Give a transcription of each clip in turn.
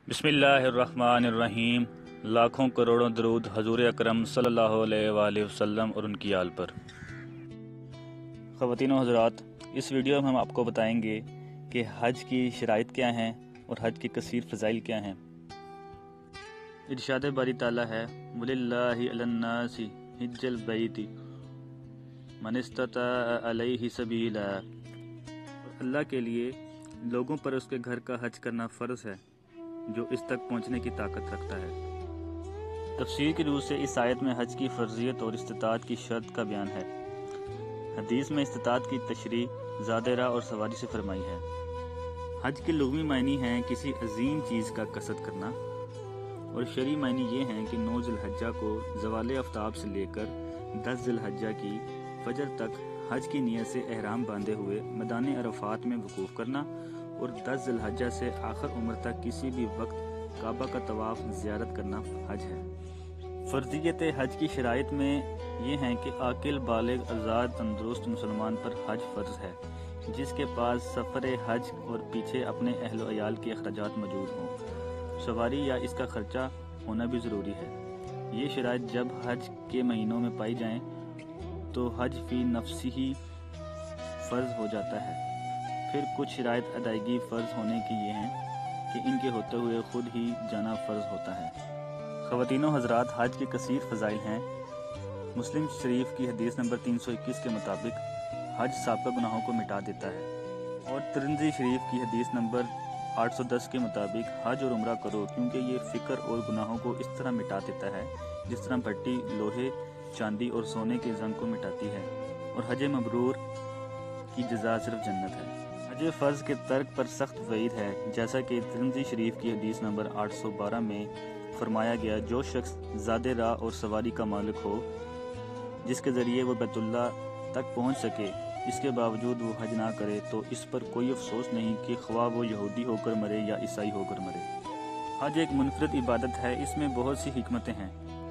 बिस्मिल्लाहिर्रहमानिर्रहीम। लाखों करोड़ों दरूद हजूर अकरम सल्लल्लाहु अलैहि वसल्लम और उनकी आल पर। ख़वातीन व हज़रात, इस वीडियो में हम आपको बताएंगे कि हज की शराइत क्या हैं और हज की कसीर फ़ज़ाइल क्या हैं। इरशाद बारी ताला है, वलिल्लाहि अलन्नासि हिज्जुल बैति मन इस्तताअ अलैहि सबीला। अल्लाह के लिए लोगों पर उसके घर का हज करना फ़र्ज़ है जो इस तक पहुंचने की ताकत रखता है। तफसीर की रूह से इस आयत में हज की फ़र्ज़ियत और इस्तिताअत की शर्त का बयान है। हदीस में इस्तिताअत की तशरीह ज़ादेरा और सवारी से फरमाई है। हज के लुग़वी मायनी हैं किसी अजीम चीज़ का कसद करना, और शरई मायनी ये हैं कि 9 ज़िलहज्जा को ज़वाल आफ्ताब से लेकर 10 ज़िलहज्जा की फजर तक हज की नीयत से एहराम बांधे हुए मैदान अरफात में वकूफ़ करना, और 10 ज़िलहज्जा से आखिर उम्र तक किसी भी वक्त काबा का तवाफ़ ज़ियारत करना हज है। फ़र्ज़ियत हज की शराइत में ये हैं कि आकिल बालिग आज़ाद तंदुरुस्त मुसलमान पर हज फ़र्ज़ है जिसके पास सफ़र हज और पीछे अपने अहल व अयाल के अखराजात मौजूद हों। सवारी या इसका ख़र्चा होना भी ज़रूरी है। ये शराइत जब हज के महीनों में पाई जाएँ तो हज फ़ी नफ्सी ही फ़र्ज़ हो जाता है। फिर कुछ शराइत अदायगी फ़र्ज़ होने की ये हैं कि इनके होते हुए खुद ही जाना फ़र्ज़ होता है। ख़वातीनो हज़रात, हज के कसीर फ़ज़ाइल हैं। मुस्लिम शरीफ की हदीस नंबर 321 के मुताबिक हज साबिक़ा गुनाहों को मिटा देता है, और तिरमिज़ी शरीफ की हदीस नंबर 810 के मुताबिक हज और उम्रा करो क्योंकि ये फ़िक्र और गुनाहों को इस तरह मिटा देता है जिस तरह भट्टी लोहे, चांदी और सोने के ज़ंग को मिटाती है, और हज मबरूर की जज़ा सिर्फ जन्नत है। हज फ़र्ज़ के तर्क पर सख्त वईद है, जैसा कि तिरमिज़ी शरीफ की हदीस नंबर 812 में फरमाया गया, जो शख्स ज़ादे राह और सवारी का मालिक हो जिसके ज़रिए वो बैतुल्लाह तक पहुँच सके, इसके बावजूद वो हज ना करे तो इस पर कोई अफसोस नहीं कि ख्वाह वो यहूदी होकर मरे या ईसाई होकर मरे। हज एक मुनफरद इबादत है, इसमें बहुत सी हिकमतें हैं।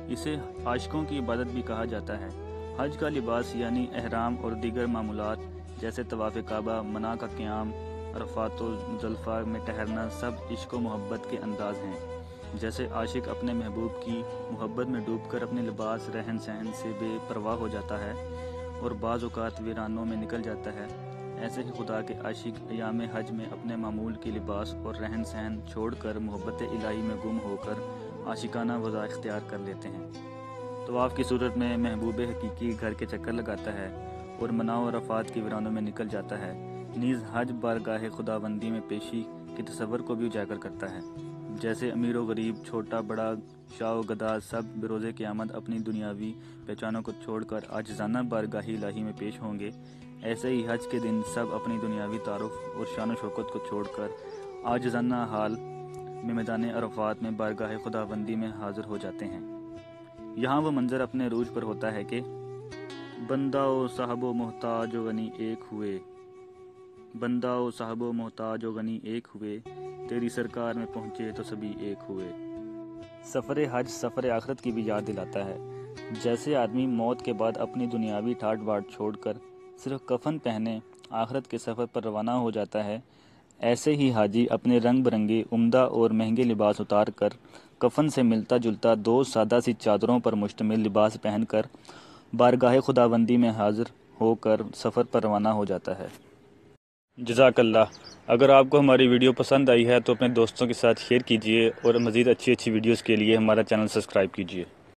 इसे आशिकों की इबादत भी कहा जाता है। हज का लिबास यानी एहराम और दीगर मामूलात जैसे तवाफ़ काबा, मना का क़याम, अरफ़ात व मुज़दलिफ़ा में ठहरना सब इश्क व मोहब्बत के अंदाज़ हैं। जैसे आशिक अपने महबूब की मोहब्बत में डूबकर अपने लिबास रहन सहन से बेपरवाह हो जाता है और बाज़ औक़ात वीरानों में निकल जाता है, ऐसे ही खुदा के आशिक अयाम हज में अपने मामूल की लिबास और रहन सहन छोड़कर मोहब्बत इलाही में गुम होकर आशिकाना वज़ा इख्तियार कर लेते हैं। तवाफ़ की सूरत में महबूब हकीकी घर के चक्कर लगाता है और मना व अरफ़ात की वीरानों में निकल जाता है। नीज़ हज बारगाह खुदाबंदी में पेशी के तसव्वुर को भी उजागर करता है। जैसे अमीर व गरीब, छोटा बड़ा, शाह व गदा सब बरोज़े क़यामत अपनी दुनियावी पहचानों को छोड़कर आजिज़ाना बारगाह इलाही में पेश होंगे, ऐसे ही हज के दिन सब अपनी दुनियावी तारुफ़ और शान व शौकत को छोड़कर आजिज़ाना हाल में मैदान अरफ़ात में बारगाह खुदाबंदी में हाज़िर हो जाते हैं। यहाँ वो मंज़र अपने अरूज पर होता है कि बंदा ओ साहबो मोहताज ओ गनी एक हुए, बंदा ओ साहबो मोहताज ओ गनी एक हुए, तेरी सरकार में पहुँचे तो सभी एक हुए। सफ़र हज सफ़र आखिरत की भी याद दिलाता है। जैसे आदमी मौत के बाद अपनी दुनियावी ठाट बाट छोड़कर सिर्फ कफन पहने आखिरत के सफ़र पर रवाना हो जाता है, ऐसे ही हाजी अपने रंग बिरंगे उम्दा और महंगे लिबास उतार कर कफन से मिलता जुलता 2 सादा सी चादरों पर मुश्तमिल लिबास पहनकर बारगाह खुदाबंदी में हाज़िर होकर सफ़र पर रवाना हो जाता है। जज़ाकल्लाह। अगर आपको हमारी वीडियो पसंद आई है तो अपने दोस्तों के साथ शेयर कीजिए और मज़ीद अच्छी वीडियोज़ के लिए हमारा चैनल सब्सक्राइब कीजिए।